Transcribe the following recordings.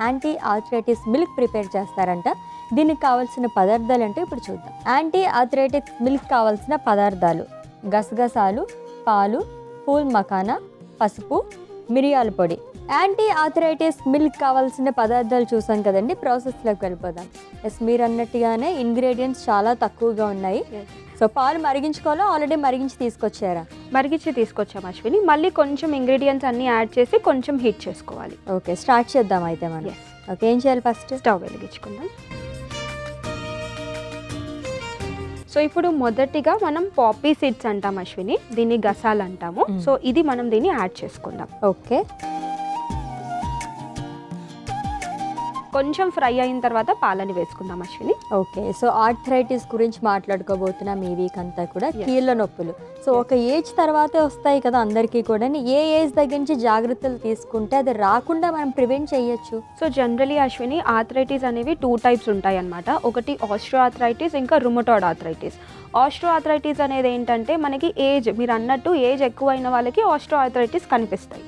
Anti arthritis milk prepare చేస్తారంట. దీనికి కావాల్సిన పదార్థాలు అంటే ఇప్పుడు చూద్దాం. యాంటీ ఆర్థరైటిస్ మిల్క్ కావాల్సిన పదార్థాలు: గసగసాలు, పాలు, పూల్ మఖానా, పసుపు, మిరియాల పొడి. యాంటీ ఆర్థరైటిస్ మిల్క్ కావాల్సిన పదార్థాలు చూసాం కదండి. ప్రాసెస్లోకి వెళ్ళిపోదాం. ఎస్, మీరు అన్నట్టుగానే ఇంగ్రీడియంట్స్ చాలా తక్కువగా ఉన్నాయి. సో పాలు మరిగించుకోవాలా, ఆల్రెడీ మరిగించి తీసుకొచ్చారా? మరిగించి తీసుకొచ్చాం అశ్విని. మళ్ళీ కొంచెం ఇంగ్రీడియంట్స్ అన్నీ యాడ్ చేసి కొంచెం హీట్ చేసుకోవాలి. ఓకే, స్టార్ట్ చేద్దాం అయితే మనం. ఓకే, ఏం చేయాలి? First stove వెలిగించుకుందాం. సో ఇప్పుడు మొదటిగా మనం పాపీ సీడ్స్ అంటాం అశ్విని, దీన్ని గసాలు అంటాము. సో ఇది మనం దీన్ని యాడ్ చేసుకుందాం. ఓకే, కొంచెం ఫ్రై అయిన తర్వాత పాలని వేసుకుందాం అశ్విని. ఓకే, సో ఆర్థరైటిస్ గురించి మాట్లాడుకోబోతున్నాం ఈ వీక్ అంతా కూడా. కీళ్ళ నొప్పులు సో ఒక ఏజ్ తర్వాతే వస్తాయి కదా అందరికీ కూడా. ఏ ఏజ్ దగ్గర నుంచి జాగ్రత్తలు తీసుకుంటే అది రాకుండా మనం ప్రివెంట్ చేయొచ్చు? సో జనరలీ అశ్విని ఆర్థరైటిస్ అనేవి 2 టైప్స్ ఉంటాయి అన్నమాట. ఒకటి ఆస్ట్రో ఆర్థరైటిస్, ఇంకా రుమటాయిడ్ ఆర్థరైటిస్. ఆస్ట్రో ఆర్థరైటిస్ అనేది ఏంటంటే మనకి ఏజ్, మీరు అన్నట్టు ఏజ్ ఎక్కువైన వాళ్ళకి ఆస్ట్రో ఆర్థరైటిస్ కనిపిస్తాయి.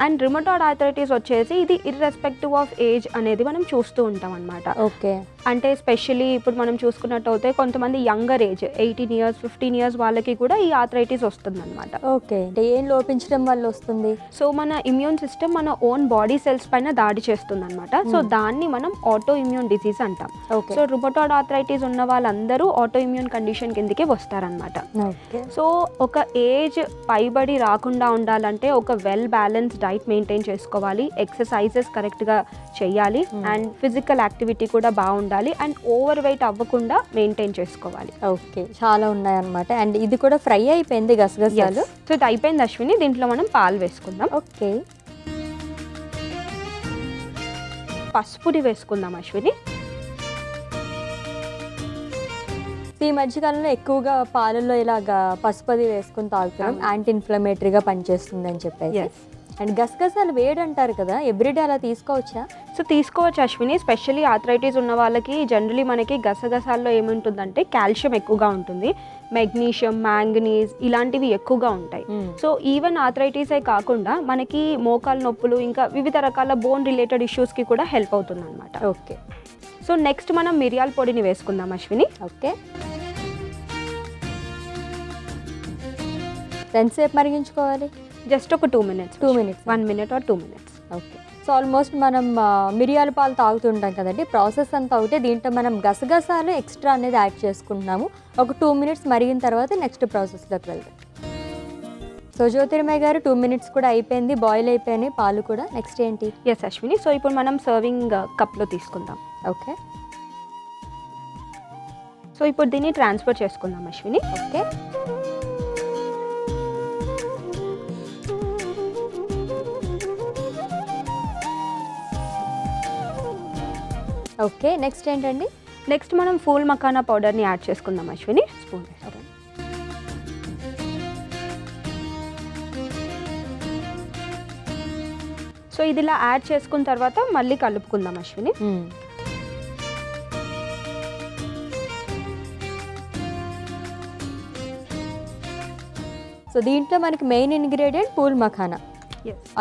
అండ్ రుమటాయిడ్ ఆర్థరైటిస్ వచ్చేసి ఇది ఇర్రెస్పెక్టివ్ ఆఫ్ ఏజ్ అనేది మనం చూస్తూ ఉంటాం అనమాట. ఓకే, అంటే స్పెషల్లీ ఇప్పుడు మనం చూసుకున్నట్టు అయితే కొంతమంది యంగర్ ఏజ్ 18 ఇయర్స్ 15 ఇయర్స్ వాళ్ళకి కూడా ఈ ఆర్థరైటిస్ వస్తుంది అనమాట. ఓకే, అంటే ఏం లోపించడం వల్ల వస్తుంది? సో మన ఇమ్యూన్ సిస్టమ్ మన ఓన్ బాడీ సెల్స్ పైన దాడి చేస్తుంది అనమాట. సో దాన్ని మనం ఆటో ఇమ్యూన్ డిసీజ్ అంటాం. సో రుమటాయిడ్ ఆర్థరైటిస్ ఉన్న వాళ్ళందరూ ఆటో ఇమ్యూన్ కండిషన్ కిందకి వస్తారనమాట. సో ఒక ఏజ్ పైబడి రాకుండా ఉండాలంటే ఒక వెల్ బ్యాలెన్స్ డైట్ మెయింటైన్ చేసుకోవాలి, ఎక్సర్సైజెస్ కరెక్ట్గా చేయాలి, అండ్ ఫిజికల్ యాక్టివిటీ కూడా బాగుండాలి, అండ్ ఓవర్ వెయిట్ అవ్వకుండా మెయింటైన్ చేసుకోవాలి. ఓకే, చాలా ఉన్నాయన్నమాట. అండ్ ఇది కూడా ఫ్రై అయిపోయింది గసగసాలు. సో ఇది అయిపోయింది అశ్విని. దీంట్లో మనం పాలు వేసుకుందాం. ఓకే, పసుపుని వేసుకుందాం అశ్విని. ఈ మధ్యకాలంలో ఎక్కువగా పాలల్లో ఇలాగా పసుపది వేసుకుని తాగుతాం, యాంటీ ఇన్ఫ్లమేటరీగా పనిచేస్తుంది అని చెప్పేసి. అండ్ గసగసాలు వేడి అంటారు కదా, ఎవ్రీడే అలా తీసుకోవచ్చా? సో తీసుకోవచ్చు అశ్విని. స్పెషల్లీ ఆర్థరైటిస్ ఉన్న వాళ్ళకి జనరలీ మనకి గసగసాల్లో ఏముంటుందంటే కాల్షియం ఎక్కువగా ఉంటుంది, మెగ్నీషియం, మ్యాంగనీస్ ఇలాంటివి ఎక్కువగా ఉంటాయి. సో ఈవెన్ ఆర్థరైటిసే కాకుండా మనకి మోకాలు నొప్పులు ఇంకా వివిధ రకాల బోన్ రిలేటెడ్ ఇష్యూస్కి కూడా హెల్ప్ అవుతుంది అనమాట. ఓకే, సో నెక్స్ట్ మనం మిరియాల పొడిని వేసుకుందాం అశ్విని. ఓకే, ఎంతసేపు మరిగించుకోవాలి? జస్ట్ ఒక 2 minutes. 2 minutes, 1 minute or 2 minutes. Okay, so almost మనం మిరియాల పాలు తాగుతుంటాం కదండి, ప్రాసెస్ అంతా ఒకటే. దీంట్లో మనం గసగసాలు ఎక్స్ట్రా అనేది యాడ్ చేసుకుంటున్నాము. ఒక 2 minutes మరిగిన తర్వాత నెక్స్ట్ ప్రాసెస్లోకి వెళ్దాం. సో జ్యోతిర్మయ్య గారు 2 minutes కూడా అయిపోయింది, బాయిల్ అయిపోయినాయి పాలు కూడా. నెక్స్ట్ ఏంటి? ఎస్ అశ్విని. సో ఇప్పుడు మనం సర్వింగ్ కప్లో తీసుకుందాం. ఓకే, సో ఇప్పుడు దీన్ని ట్రాన్స్ఫర్ చేసుకుందాం అశ్విని. ఓకే, ఓకే, నెక్స్ట్ ఏంటండి? నెక్స్ట్ మనం ఫూల్ మఖానా పౌడర్ని యాడ్ చేసుకుందాం అశ్విని. స్పూన్ వేస్తాం. సో ఇది ఇలా యాడ్ చేసుకున్న తర్వాత మళ్ళీ కలుపుకుందాం అశ్విని. సో దీంట్లో మనకి మెయిన్ ఇంగ్రీడియంట్ పూల్ మఖానా.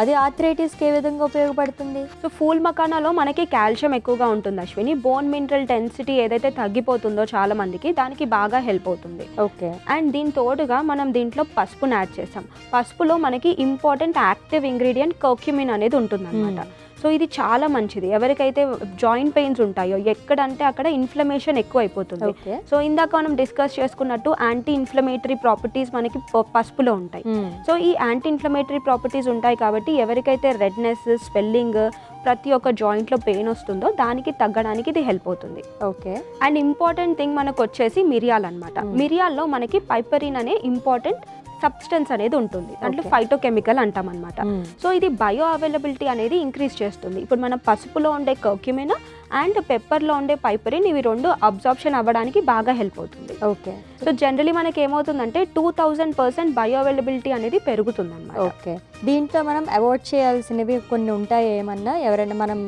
అది ఆర్థరైటిస్కి ఏ విధంగా ఉపయోగపడుతుంది? సో ఫూల్ మఖానాలో మనకి కాల్షియం ఎక్కువగా ఉంటుంది అశ్విని. బోన్ మినరల్ డెన్సిటీ ఏదైతే తగ్గిపోతుందో చాలా మందికి దానికి బాగా హెల్ప్ అవుతుంది. ఓకే, అండ్ దీని తోడుగా మనం దీంట్లో పసుపుని యాడ్ చేసాం. పసుపులో మనకి ఇంపార్టెంట్ యాక్టివ్ ఇంగ్రీడియంట్ కర్క్యూమిన్ అనేది ఉంటుంది అనమాట. సో ఇది చాలా మంచిది. ఎవరికైతే జాయింట్ పెయిన్స్ ఉంటాయో ఎక్కడంటే అక్కడ ఇన్ఫ్లమేషన్ ఎక్కువ అయిపోతుంది. సో ఇందాక మనం డిస్కస్ చేసుకున్నట్టు యాంటీ ఇన్ఫ్లమేటరీ ప్రాపర్టీస్ మనకి పసుపులో ఉంటాయి. సో ఈ యాంటీ ఇన్ఫ్లమేటరీ ప్రాపర్టీస్ ఉంటాయి కాబట్టి ఎవరికైతే రెడ్నెస్, స్వెల్లింగ్, ప్రతి ఒక్క జాయింట్లో పెయిన్ వస్తుందో దానికి తగ్గడానికి ఇది హెల్ప్ అవుతుంది. ఓకే, అండ్ ఇంపార్టెంట్ థింగ్ మనకు వచ్చేసి మిరియాలు అనమాట. మిరియాల్లో మనకి పైపరిన్ అనే ఇంపార్టెంట్ సబ్స్టెన్స్ అనేది ఉంటుంది, దాంట్లో ఫైటోకెమికల్ అంటాం అనమాట. సో ఇది బయో అవైలబిలిటీ అనేది ఇంక్రీజ్ చేస్తుంది. ఇప్పుడు మన పసుపులో ఉండే కర్క్యూమిన్ అండ్ పెప్పర్లో ఉండే పైపరిన్ ఇవి రెండు అబ్జార్ప్షన్ అవ్వడానికి బాగా హెల్ప్ అవుతుంది. ఓకే, సో జనరలీ మనకి ఏమవుతుందంటే 2000% బయో అవైలబిలిటీ అనేది పెరుగుతుంది అనమాట. ఓకే, దీంట్లో మనం అవాయిడ్ చేయాల్సినవి కొన్ని ఉంటాయి ఏమన్నా? ఎవరైనా మనం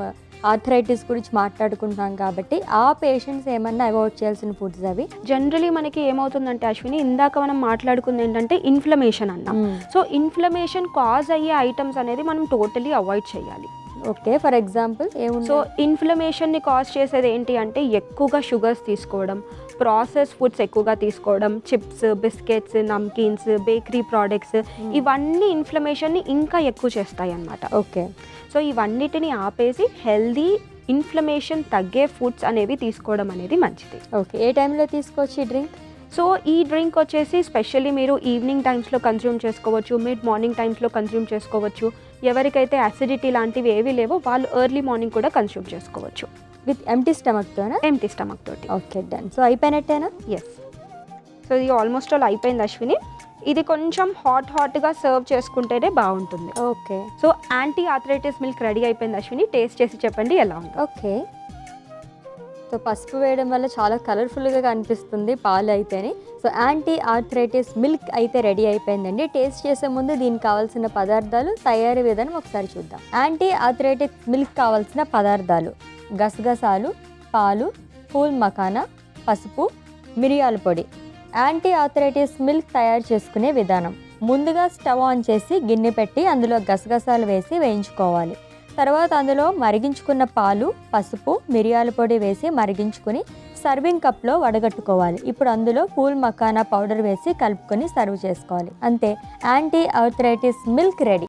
ఆర్థరైటిస్ గురించి మాట్లాడుకుంటున్నాం కాబట్టి ఆ పేషెంట్స్ ఏమన్నా అవాయిడ్ చేయాల్సిన ఫుడ్స్ అవి? జనరలీ మనకి ఏమవుతుందంటే అశ్విని, ఇందాక మనం మాట్లాడుకుంది ఏంటంటే ఇన్ఫ్లమేషన్ అన్నాం. సో ఇన్ఫ్లమేషన్ కాజ్ అయ్యే ఐటమ్స్ అనేది మనం టోటలీ అవాయిడ్ చేయాలి. ఓకే, ఫర్ ఎగ్జాంపుల్ ఏముంది? సో ఇన్ఫ్లమేషన్ని కాజ్ చేసేది ఏంటి అంటే ఎక్కువగా షుగర్స్ తీసుకోవడం, ప్రాసెస్ ఫుడ్స్ ఎక్కువగా తీసుకోవడం, chips, biscuits, namkeens, bakery products, ఇవన్నీ ఇన్ఫ్లమేషన్ని ఇంకా ఎక్కువ చేస్తాయి అన్నమాట. ఓకే, సో ఇవన్నిటిని ఆపేసి హెల్దీ ఇన్ఫ్లమేషన్ తగ్గే ఫుడ్స్ అనేవి తీసుకోవడం అనేది మంచిది. ఓకే, ఏ టైంలో తీసుకోవచ్చు ఈ డ్రింక్? సో ఈ డ్రింక్ వచ్చేసి స్పెషల్లీ మీరు ఈవినింగ్ టైమ్స్లో కన్జ్యూమ్ చేసుకోవచ్చు, మిడ్ మార్నింగ్ టైమ్స్లో కన్జ్యూమ్ చేసుకోవచ్చు. ఎవరికైతే అసిడిటీ లాంటివి ఏవి లేవో వాళ్ళు ఎర్లీ మార్నింగ్ కూడా కన్జ్యూమ్ చేసుకోవచ్చు. విత్ ఎంటీ స్టమక్తోనా? ఎంటీ స్టమక్ తోటి. Okay, done. సో అయిపోయినట్టేనా? ఎస్. సో ఇది ఆల్మోస్ట్ ఆల్ అయిపోయింది అశ్విని. ఇది కొంచెం హాట్గా సర్వ్ చేసుకుంటేనే బాగుంటుంది. Okay. So anti arthritis milk ready అయిపోయింది అశ్విని. టేస్ట్ చేసి చెప్పండి ఎలా ఉంది. ఓకే. సో పసుపు వేయడం వల్ల చాలా కలర్ఫుల్గా కనిపిస్తుంది పాలు అయితేనే. సో యాంటీ ఆర్థరైటిస్ మిల్క్ అయితే రెడీ అయిపోయిందండి. టేస్ట్ చేసే ముందు దీనికి కావాల్సిన పదార్థాలు, తయారీ విధానం ఒకసారి చూద్దాం. యాంటీ ఆర్థరైటిస్ మిల్క్ కావాల్సిన పదార్థాలు: గసగసాలు, పాలు, ఫూల్ మఖానా, పసుపు, మిరియాల పొడి. యాంటీ ఆర్థరైటిస్ మిల్క్ తయారు చేసుకునే విధానం: ముందుగా స్టవ్ ఆన్ చేసి గిన్నె పెట్టి అందులో గసగసాలు వేసి వేయించుకోవాలి. తర్వాత అందులో మరిగించుకున్న పాలు, పసుపు, మిరియాల పొడి వేసి మరిగించుకుని సర్వింగ్ కప్లో వడగట్టుకోవాలి. ఇప్పుడు అందులో ఫూల్ మఖానా పౌడర్ వేసి కలుపుకొని సర్వ్ చేసుకోవాలి. అంతే, యాంటీ ఆర్థరైటిస్ మిల్క్ రెడీ.